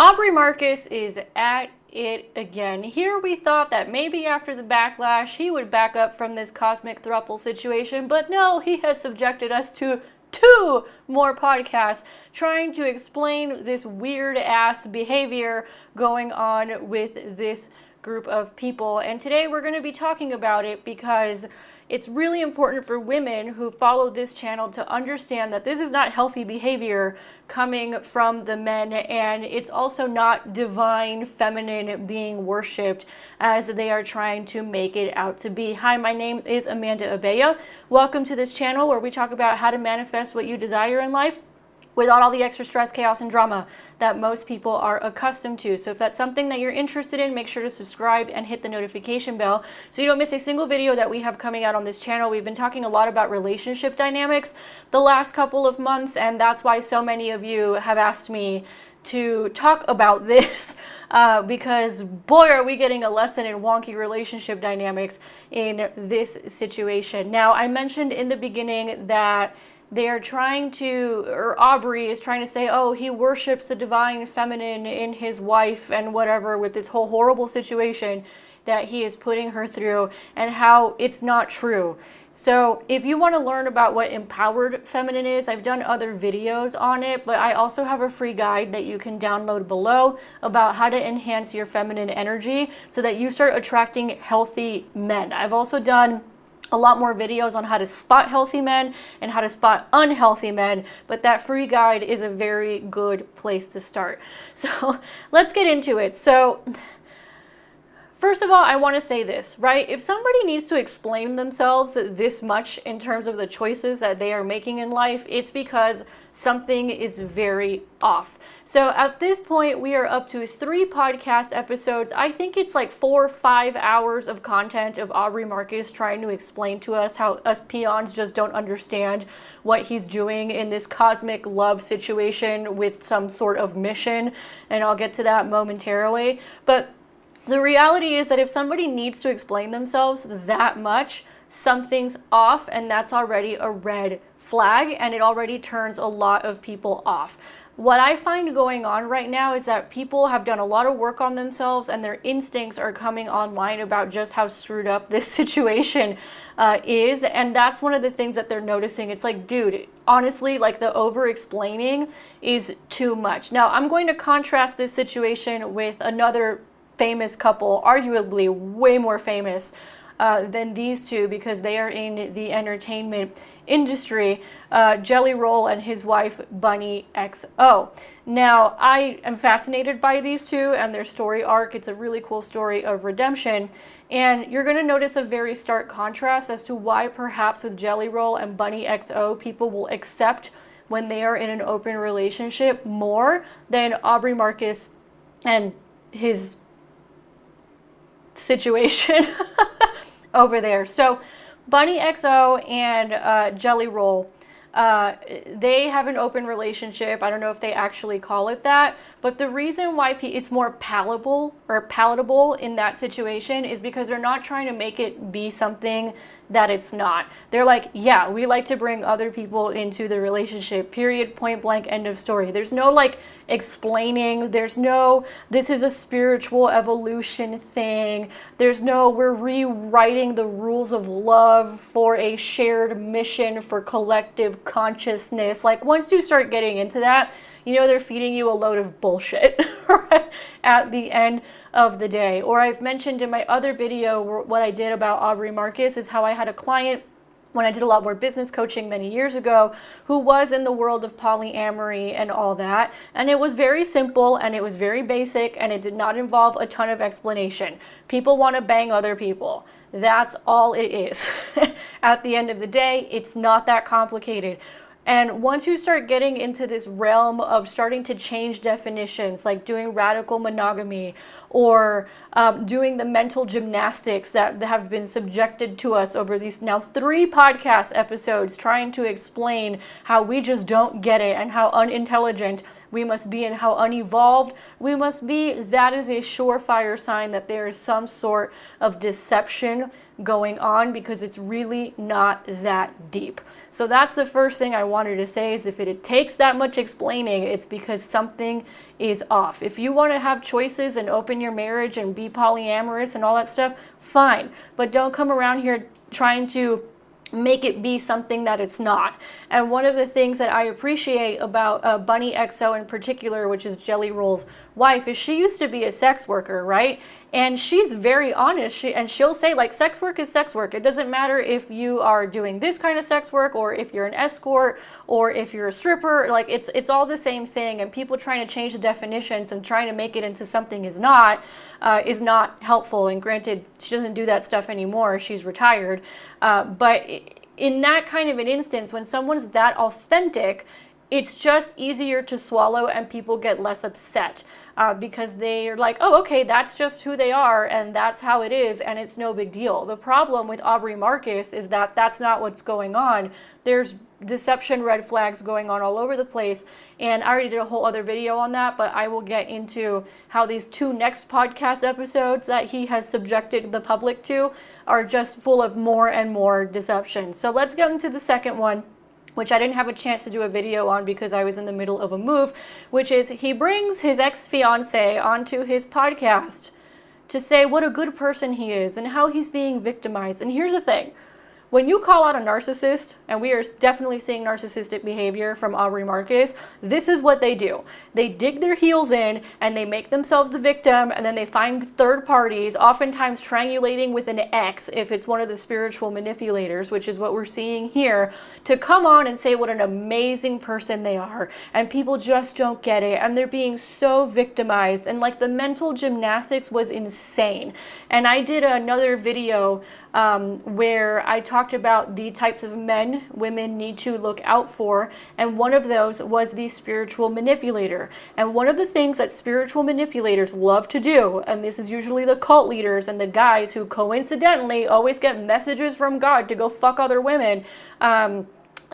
Aubrey Marcus is at it again. Here we thought that maybe after the backlash he would back up from this cosmic throuple situation, but no, he has subjected us to 2 more podcasts trying to explain this weird ass behavior going on with this group of people. And today we're going to be talking about it because it's really important for women who follow this channel to understand that this is not healthy behavior coming from the men, and it's also not divine feminine being worshipped as they are trying to make it out to be. Hi, my name is Amanda Abea. Welcome to this channel where we talk about how to manifest what you desire in life without all the extra stress, chaos, and drama that most people are accustomed to. So if that's something that you're interested in, make sure to subscribe and hit the notification bell so you don't miss a single video that we have coming out on this channel. We've been talking a lot about relationship dynamics the last couple of months, and that's why so many of you have asked me to talk about this because boy, are we getting a lesson in wonky relationship dynamics in this situation. Now, I mentioned in the beginning that they're trying to, or Aubrey is trying to say, oh, he worships the divine feminine in his wife and whatever with this whole horrible situation that he is putting her through, and how it's not true. So if you want to learn about what empowered feminine is, I've done other videos on it, but I also have a free guide that you can download below about how to enhance your feminine energy so that you start attracting healthy men. I've also done a lot more videos on how to spot healthy men and how to spot unhealthy men, but that free guide is a very good place to start. So let's get into it. So first of all, I want to say this, right? If somebody needs to explain themselves this much in terms of the choices that they are making in life, it's because something is very off. So at this point, we are up to 3 podcast episodes. I think it's like 4 or 5 hours of content of Aubrey Marcus trying to explain to us how us peons just don't understand what he's doing in this cosmic love situation with some sort of mission. And I'll get to that momentarily. But the reality is that if somebody needs to explain themselves that much, something's off, and that's already a red flag, and it already turns a lot of people off. What I find going on right now is that people have done a lot of work on themselves, and their instincts are coming online about just how screwed up this situation is, and that's one of the things that they're noticing. It's like, dude, honestly, like the over-explaining is too much. Now, I'm going to contrast this situation with another famous couple, arguably way more famous than these two because they are in the entertainment industry, Jelly Roll and his wife Bunny XO. Now, I am fascinated by these two and their story arc. It's a really cool story of redemption, and you're going to notice a very stark contrast as to why perhaps with Jelly Roll and Bunny XO people will accept when they are in an open relationship more than Aubrey Marcus and his situation over there. So Bunny XO and Jelly Roll, they have an open relationship. I don't know if they actually call it that, but the reason why it's more palatable in that situation is because they're not trying to make it be something that it's not. They're like, yeah, we like to bring other people into the relationship, period, point blank, end of story. There's no like explaining, there's no this is a spiritual evolution thing, there's no we're rewriting the rules of love for a shared mission for collective consciousness. Like once you start getting into that, you know they're feeding you a load of bullshit right? At the end of the day. Or I've mentioned in my other video what I did about Aubrey Marcus is how I had a client when I did a lot more business coaching many years ago who was in the world of polyamory and all that, and it was very simple and it was very basic and it did not involve a ton of explanation. People want to bang other people. That's all it is. At the end of the day, it's not that complicated. And once you start getting into this realm of starting to change definitions, like doing radical monogamy or doing the mental gymnastics that have been subjected to us over these now 3 podcast episodes trying to explain how we just don't get it and how unintelligent we must be and how unevolved we must be, that is a surefire sign that there is some sort of deception going on, because it's really not that deep. So that's the first thing I wanted to say, is if it takes that much explaining, it's because something is off. If you want to have choices and open your marriage and be polyamorous and all that stuff, fine. But don't come around here trying to make it be something that it's not. And one of the things that I appreciate about Bunny XO in particular, which is Jelly Roll's wife, is she used to be a sex worker, right? And she's very honest. She'll say, like, sex work is sex work. It doesn't matter if you are doing this kind of sex work, or if you're an escort, or if you're a stripper. Like, it's all the same thing. And people trying to change the definitions and trying to make it into something is not helpful. And granted, she doesn't do that stuff anymore. She's retired. But in that kind of an instance, when someone's that authentic, it's just easier to swallow, and people get less upset because they're like, oh, okay, that's just who they are, and that's how it is, and it's no big deal. The problem with Aubrey Marcus is that that's not what's going on. There's deception red flags going on all over the place, and I already did a whole other video on that, but I will get into how these 2 next podcast episodes that he has subjected the public to are just full of more and more deception. So let's get into the second one, which I didn't have a chance to do a video on because I was in the middle of a move, which is he brings his ex-fiance onto his podcast to say what a good person he is and how he's being victimized. And here's the thing. When you call out a narcissist, and we are definitely seeing narcissistic behavior from Aubrey Marcus, this is what they do. They dig their heels in, and they make themselves the victim, and then they find third parties, oftentimes triangulating with an ex, if it's one of the spiritual manipulators, which is what we're seeing here, to come on and say what an amazing person they are. And people just don't get it, and they're being so victimized, and like the mental gymnastics was insane. And I did another video where I talked about the types of men women need to look out for, and one of those was the spiritual manipulator. And one of the things that spiritual manipulators love to do, and this is usually the cult leaders and the guys who coincidentally always get messages from God to go fuck other women and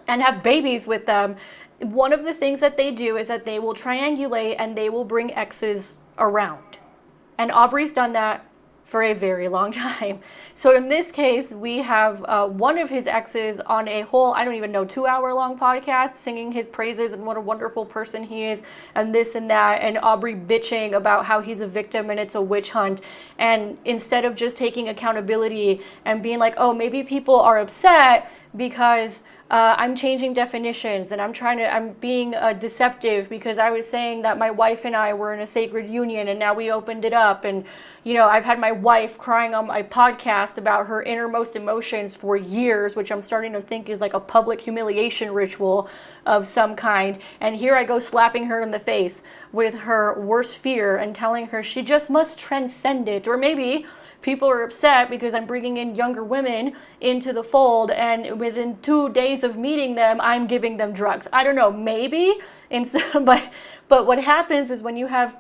have babies with them, one of the things that they do is that they will triangulate and they will bring exes around. And Aubrey's done that for a very long time. So in this case, we have one of his exes on a whole, I don't even know, 2-hour-long podcast singing his praises and what a wonderful person he is and this and that, and Aubrey bitching about how he's a victim and it's a witch hunt. And instead of just taking accountability and being like, oh, maybe people are upset because I'm changing definitions and I'm being deceptive because I was saying that my wife and I were in a sacred union and now we opened it up, and you know, I've had my wife crying on my podcast about her innermost emotions for years, which I'm starting to think is like a public humiliation ritual of some kind, and here I go slapping her in the face with her worst fear and telling her she just must transcend it. Or maybe people are upset because I'm bringing in younger women into the fold, and within 2 days of meeting them, I'm giving them drugs. I don't know, maybe. But what happens is when you have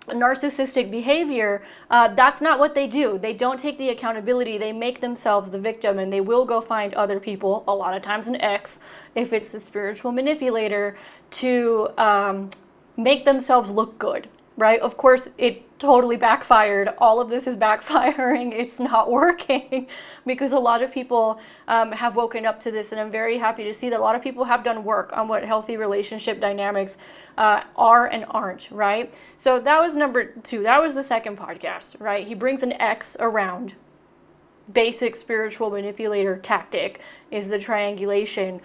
narcissistic behavior, that's not what they do. They don't take the accountability. They make themselves the victim, and they will go find other people, a lot of times an ex, if it's the spiritual manipulator, to make themselves look good. Right? Of course, it totally backfired. All of this is backfiring. It's not working because a lot of people have woken up to this, and I'm very happy to see that a lot of people have done work on what healthy relationship dynamics are and aren't, right? So that was number 2. That was the second podcast, right? He brings an ex around. Basic spiritual manipulator tactic is the triangulation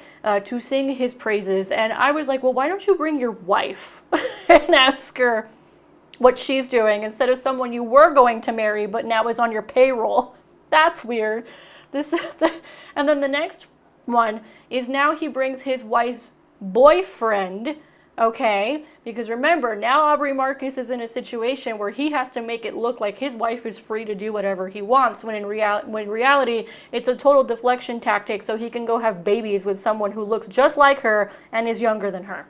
to sing his praises. And I was like, well, why don't you bring your wife and ask her what she's doing instead of someone you were going to marry but now is on your payroll? That's weird. And then the next one is now he brings his wife's boyfriend, okay? Because remember, now Aubrey Marcus is in a situation where he has to make it look like his wife is free to do whatever he wants, when in reality it's a total deflection tactic so he can go have babies with someone who looks just like her and is younger than her.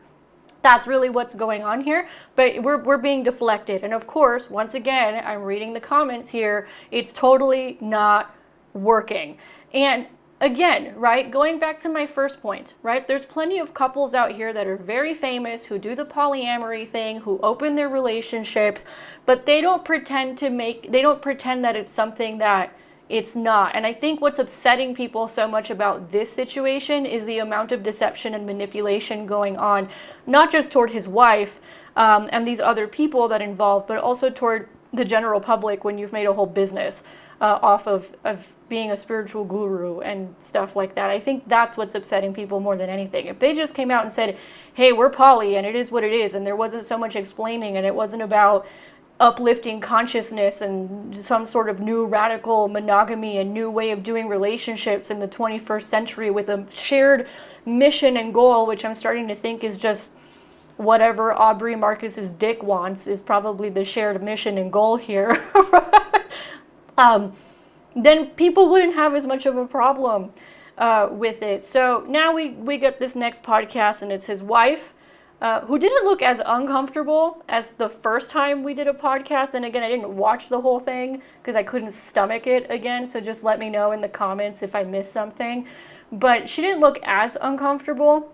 That's really what's going on here, but we're being deflected. And of course, once again, I'm reading the comments here, it's totally not working. And again, right, going back to my first point, right, there's plenty of couples out here that are very famous who do the polyamory thing, who open their relationships, but they don't pretend that it's something that it's not. And I think what's upsetting people so much about this situation is the amount of deception and manipulation going on, not just toward his wife and these other people that involve, but also toward the general public when you've made a whole business off of being a spiritual guru and stuff like that. I think that's what's upsetting people more than anything. If they just came out and said, hey, we're poly and it is what it is, and there wasn't so much explaining, and it wasn't about uplifting consciousness and some sort of new radical monogamy and new way of doing relationships in the 21st century with a shared mission and goal, which I'm starting to think is just whatever Aubrey Marcus's dick wants is probably the shared mission and goal here. Then people wouldn't have as much of a problem with it. So now we get this next podcast, and it's his wife, who didn't look as uncomfortable as the first time we did a podcast. And again, I didn't watch the whole thing because I couldn't stomach it again. So just let me know in the comments if I missed something. But she didn't look as uncomfortable.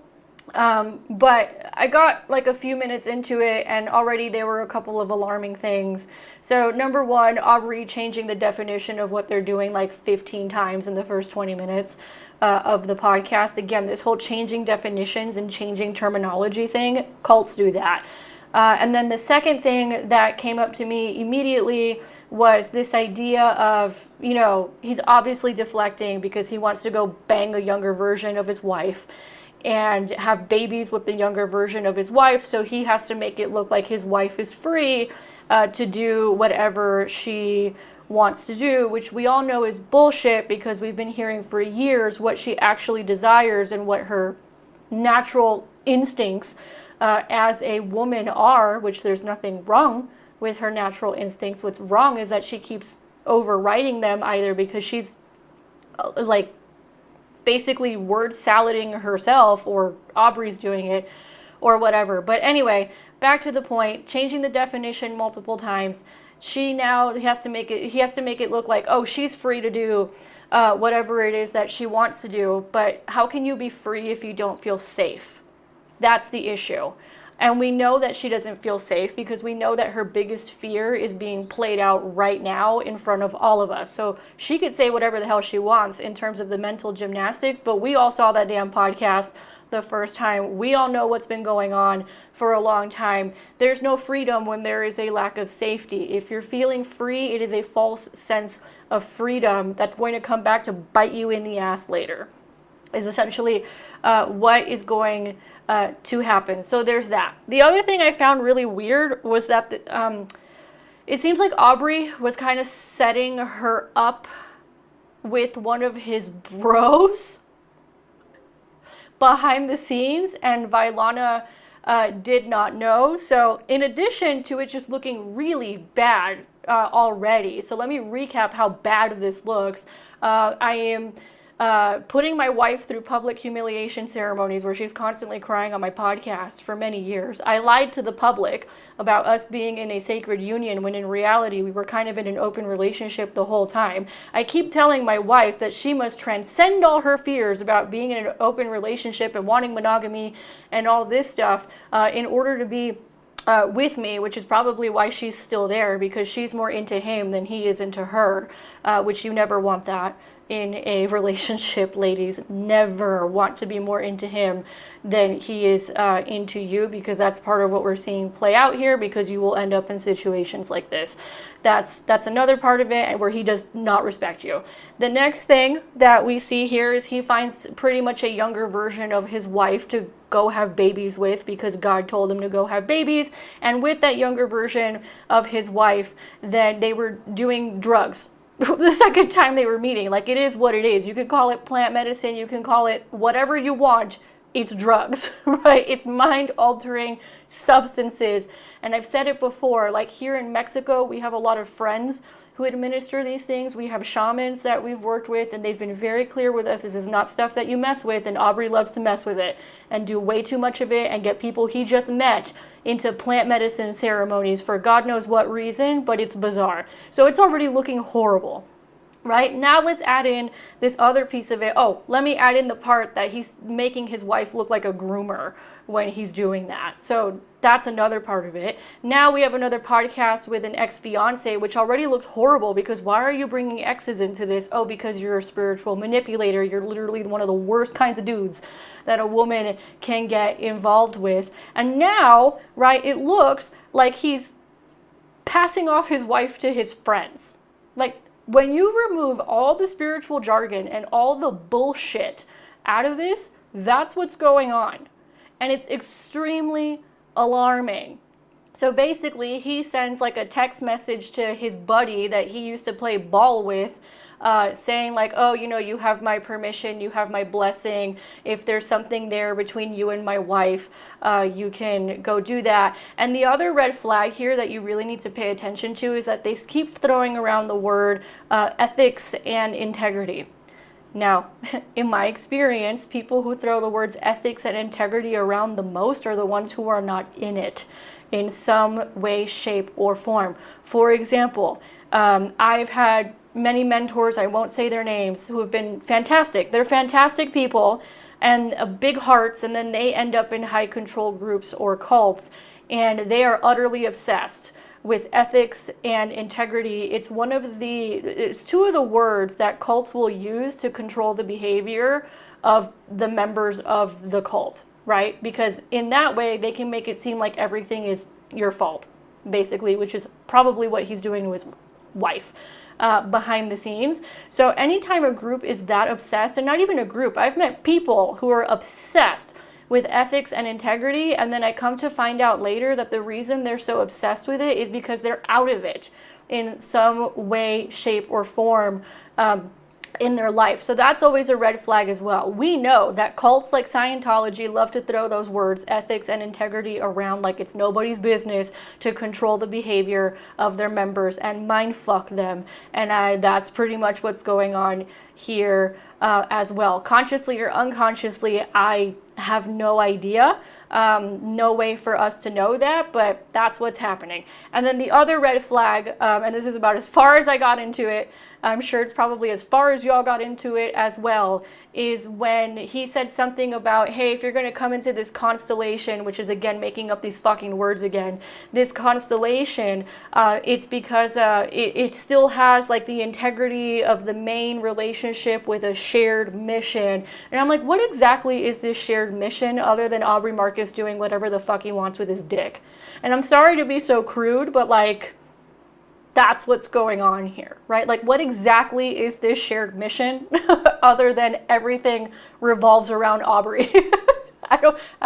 But I got like a few minutes into it, and already there were a couple of alarming things. So number one, Aubrey changing the definition of what they're doing like 15 times in the first 20 minutes of the podcast. Again, this whole changing definitions and changing terminology thing, cults do that. And then the second thing that came up to me immediately was this idea of, you know, he's obviously deflecting because he wants to go bang a younger version of his wife and have babies with the younger version of his wife, so he has to make it look like his wife is free to do whatever she wants to do, which we all know is bullshit because we've been hearing for years what she actually desires and what her natural instincts as a woman are, which there's nothing wrong with her natural instincts. What's wrong is that she keeps overriding them, either because she's like basically word salading herself, or Aubrey's doing it, or whatever. But anyway, back to the point, changing the definition multiple times. He has to make it look like, oh, she's free to do whatever it is that she wants to do. But how can you be free if you don't feel safe? That's the issue. And we know that she doesn't feel safe because we know that her biggest fear is being played out right now in front of all of us. So she could say whatever the hell she wants in terms of the mental gymnastics, but we all saw that damn podcast the first time. We all know what's been going on for a long time. There's no freedom when there is a lack of safety. If you're feeling free, it is a false sense of freedom that's going to come back to bite you in the ass later, is essentially what is going to happen. So there's that. The other thing I found really weird was that it seems like Aubrey was kind of setting her up with one of his bros behind the scenes, and Vailana did not know. So in addition to it just looking really bad already, so let me recap how bad this looks. I am putting my wife through public humiliation ceremonies where she's constantly crying on my podcast for many years. I lied to the public about us being in a sacred union when in reality we were kind of in an open relationship the whole time. I keep telling my wife that she must transcend all her fears about being in an open relationship and wanting monogamy and all this stuff in order to be with me, which is probably why she's still there, because she's more into him than he is into her, which you never want that in a relationship, ladies. Never want to be more into him than he is into you, because that's part of what we're seeing play out here, because you will end up in situations like this. That's another part of it, and where he does not respect you. The next thing that we see here is he finds pretty much a younger version of his wife to go have babies with, because God told him to go have babies. And with that younger version of his wife, then they were doing drugs the second time they were meeting. Like, it is what it is. You can call it plant medicine, you can call it whatever you want. It's drugs, right? It's mind-altering substances. And I've said it before, like here in Mexico, we have a lot of friends who administer these things. We have shamans that we've worked with, and they've been very clear with us. This is not stuff that you mess with, and Aubrey loves to mess with it and do way too much of it and get people he just met into plant medicine ceremonies for God knows what reason, but it's bizarre. So it's already looking horrible. Right? Now let's add in this other piece of it. Oh, let me add in the part that he's making his wife look like a groomer when he's doing that. So that's another part of it. Now we have another podcast with an ex-fiance, which already looks horrible because why are you bringing exes into this? Oh, because you're a spiritual manipulator. You're literally one of the worst kinds of dudes that a woman can get involved with. And now, right, it looks like he's passing off his wife to his friends. Like, when you remove all the spiritual jargon and all the bullshit out of this, that's what's going on. And it's extremely alarming. So basically, he sends like a text message to his buddy that he used to play ball with, saying like, oh, you know, you have my permission, you have my blessing. If there's something there between you and my wife, you can go do that. And the other red flag here that you really need to pay attention to is that they keep throwing around the word ethics and integrity. Now, in my experience, people who throw the words ethics and integrity around the most are the ones who are not in it in some way, shape, or form. For example, I've had many mentors, I won't say their names, who have been fantastic. They're fantastic people and big hearts, and then they end up in high control groups or cults, and they are utterly obsessed with ethics and integrity. It's two of the words that cults will use to control the behavior of the members of the cult, right? Because in that way, they can make it seem like everything is your fault, basically, which is probably what he's doing to his wife. Behind the scenes. So anytime a group is that obsessed, and not even a group, I've met people who are obsessed with ethics and integrity, and then I come to find out later that the reason they're so obsessed with it is because they're out of it in some way, shape, or form in their life. So that's always a red flag as well. We know that cults like Scientology love to throw those words, ethics and integrity, around like it's nobody's business to control the behavior of their members and mind fuck them. And that's pretty much what's going on here as well. Consciously or unconsciously, I have no idea. No way for us to know that, but that's what's happening. And then the other red flag, and this is about as far as I got into it, I'm sure it's probably as far as y'all got into it as well, is when he said something about, hey, if you're going to come into this constellation, which is again making up these fucking words again, this constellation, it's because it still has like the integrity of the main relationship with a shared mission. And I'm like, what exactly is this shared mission other than Aubrey Marcus doing whatever the fuck he wants with his dick? And I'm sorry to be so crude, but like, that's what's going on here, right? Like, what exactly is this shared mission other than everything revolves around Aubrey? I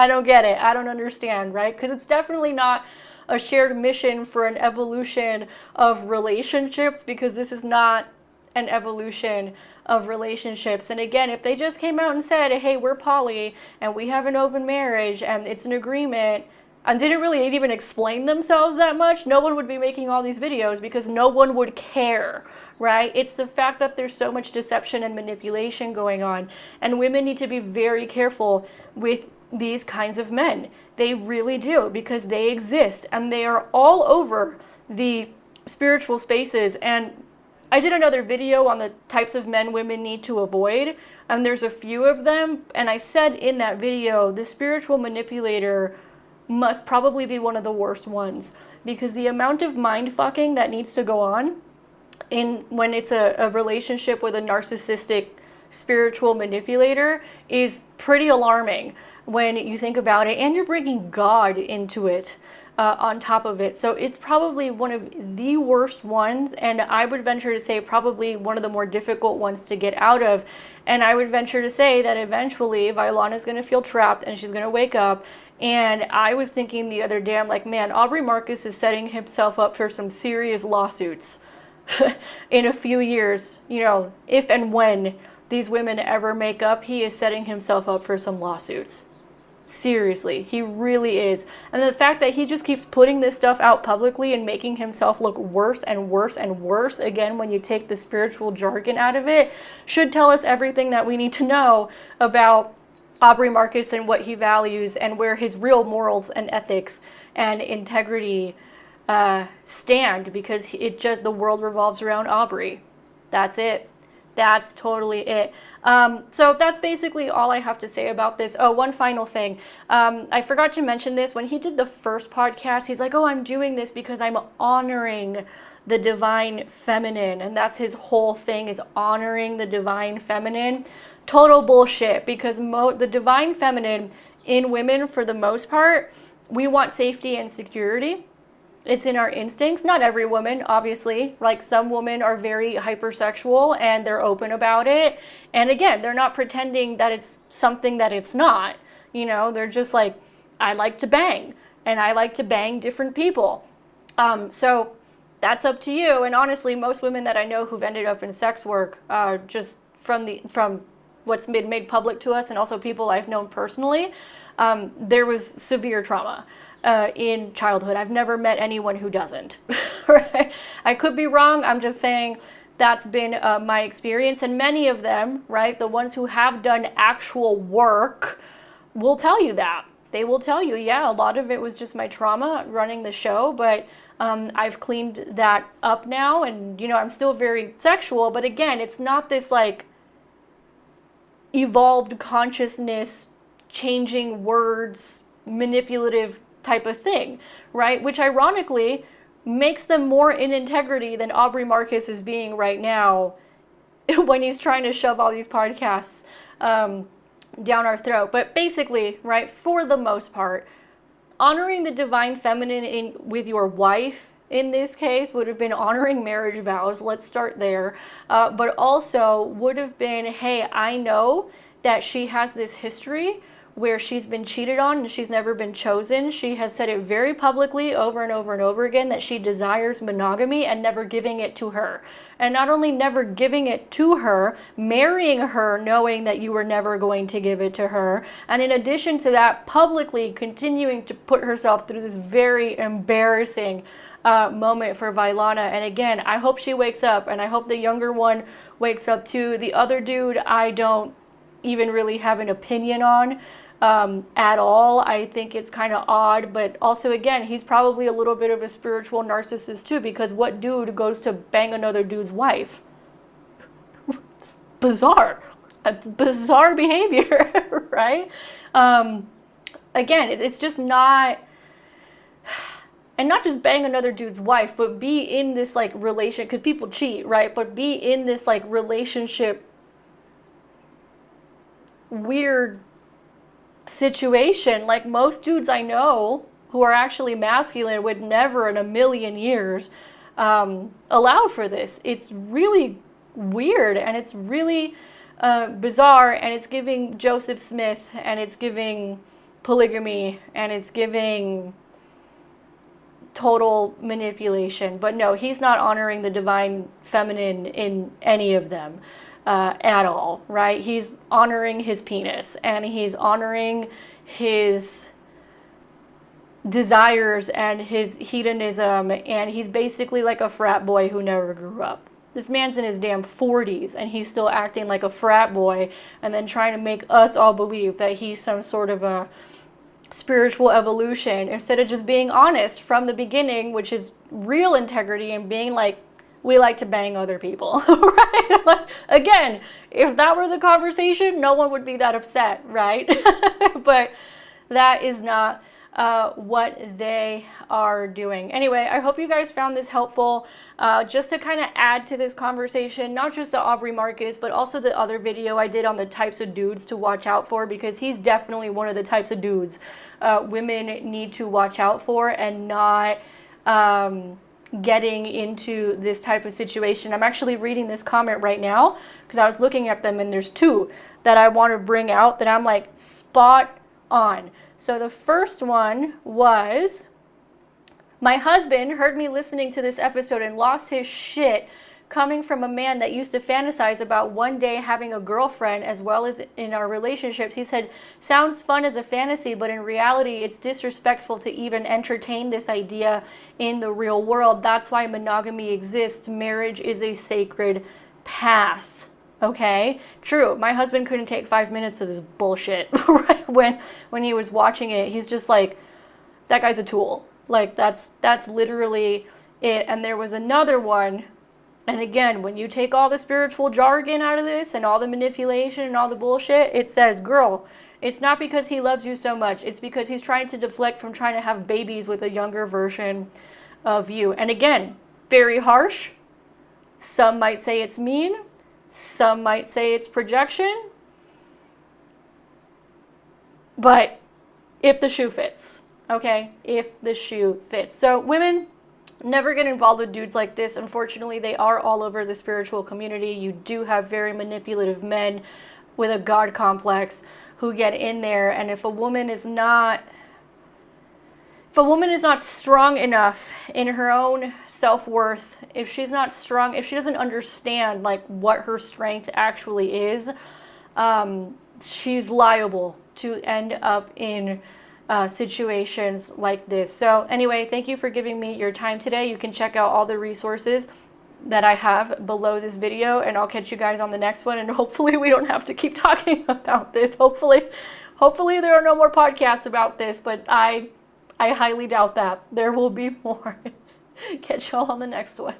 don't get it. I don't understand, right? Because it's definitely not a shared mission for an evolution of relationships, because this is not an evolution of relationships. And again, if they just came out and said, hey, we're poly and we have an open marriage and it's an agreement, and didn't really even explain themselves that much, no one would be making all these videos because no one would care, right? It's the fact that there's so much deception and manipulation going on, and women need to be very careful with these kinds of men. They really do, because they exist and they are all over the spiritual spaces. And I did another video on the types of men women need to avoid, and there's a few of them, and I said in that video, the spiritual manipulator must probably be one of the worst ones, because the amount of mind fucking that needs to go on when it's a relationship with a narcissistic spiritual manipulator is pretty alarming when you think about it, and you're bringing God into it on top of it. So it's probably one of the worst ones, and I would venture to say probably one of the more difficult ones to get out of. And I would venture to say that eventually Vailana's going to feel trapped and she's going to wake up. And I was thinking the other day, I'm like, man, Aubrey Marcus is setting himself up for some serious lawsuits in a few years. You know, if and when these women ever make up, he is setting himself up for some lawsuits. Seriously, he really is. And the fact that he just keeps putting this stuff out publicly and making himself look worse and worse and worse, again, when you take the spiritual jargon out of it, should tell us everything that we need to know about Aubrey Marcus and what he values and where his real morals and ethics and integrity stand, because the world revolves around Aubrey. That's it. That's totally it. So that's basically all I have to say about this. Oh, one final thing. I forgot to mention this. When he did the first podcast, he's like, oh, I'm doing this because I'm honoring the divine feminine. And that's his whole thing, is honoring the divine feminine. Total bullshit, because the divine feminine in women, for the most part, we want safety and security. It's in our instincts. Not every woman, obviously. Like, some women are very hypersexual and they're open about it. And again, they're not pretending that it's something that it's not. You know, they're just like, I like to bang, and I like to bang different people. So that's up to you. And honestly, most women that I know who've ended up in sex work, just from what's been made public to us, and also people I've known personally, there was severe trauma in childhood. I've never met anyone who doesn't. Right? I could be wrong. I'm just saying that's been my experience. And many of them, right, the ones who have done actual work, will tell you that. They will tell you, yeah, a lot of it was just my trauma running the show, but I've cleaned that up now, and, you know, I'm still very sexual. But again, it's not this like evolved consciousness, changing words, manipulative type of thing, right? Which ironically makes them more in integrity than Aubrey Marcus is being right now when he's trying to shove all these podcasts down our throat. But basically, right, for the most part, honoring the divine feminine with your wife in this case would have been honoring marriage vows. Let's start there. But also would have been, hey, I know that she has this history where she's been cheated on and she's never been chosen. She has said it very publicly over and over and over again that she desires monogamy, and never giving it to her. And not only never giving it to her, marrying her knowing that you were never going to give it to her. And in addition to that, publicly continuing to put herself through this very embarrassing moment for Vailana. And again, I hope she wakes up, and I hope the younger one wakes up too. The other dude, I don't even really have an opinion on at all. I think it's kind of odd, but also, again, he's probably a little bit of a spiritual narcissist too, because what dude goes to bang another dude's wife? It's bizarre. It's bizarre behavior, right? Again, it's just not, and not just bang another dude's wife, but be in this like relation, because people cheat, right? But be in this like relationship weird situation. Like, most dudes I know who are actually masculine would never in a million years allow for this. It's really weird, and it's really bizarre, and it's giving Joseph Smith, and it's giving polygamy, and it's giving total manipulation. But no, he's not honoring the divine feminine in any of them. At all, right? He's honoring his penis, and he's honoring his desires and his hedonism, and he's basically like a frat boy who never grew up. This man's in his damn 40s, and he's still acting like a frat boy, and then trying to make us all believe that he's some sort of a spiritual evolution, instead of just being honest from the beginning, which is real integrity, and being like, we like to bang other people, right? Like, again, if that were the conversation, no one would be that upset, right? But that is not what they are doing. Anyway, I hope you guys found this helpful. Just to kind of add to this conversation, not just the Aubrey Marcus, but also the other video I did on the types of dudes to watch out for, because he's definitely one of the types of dudes women need to watch out for, and not getting into this type of situation. I'm actually reading this comment right now because I was looking at them, and there's two that I want to bring out that I'm like spot on. So the first one was, my husband heard me listening to this episode and lost his shit, coming from a man that used to fantasize about one day having a girlfriend as well as in our relationships. He said, sounds fun as a fantasy, but in reality, it's disrespectful to even entertain this idea in the real world. That's why monogamy exists. Marriage is a sacred path. Okay? True. My husband couldn't take 5 minutes of this bullshit, right? When he was watching it, he's just like, that guy's a tool. Like, that's literally it. And there was another one And again, when you take all the spiritual jargon out of this and all the manipulation and all the bullshit, it says, girl, it's not because he loves you so much. It's because he's trying to deflect from trying to have babies with a younger version of you. And again, very harsh. Some might say it's mean. Some might say it's projection. But if the shoe fits, okay? If the shoe fits. So women, never get involved with dudes like this. Unfortunately, they are all over the spiritual community. You do have very manipulative men with a God complex who get in there. And if a woman is not strong enough in her own self-worth, if she's not strong, if she doesn't understand like what her strength actually is, she's liable to end up in situations like this. So anyway, thank you for giving me your time today. You can check out all the resources that I have below this video, and I'll catch you guys on the next one. And hopefully we don't have to keep talking about this. Hopefully there are no more podcasts about this, but I highly doubt that. There will be more. Catch y'all on the next one.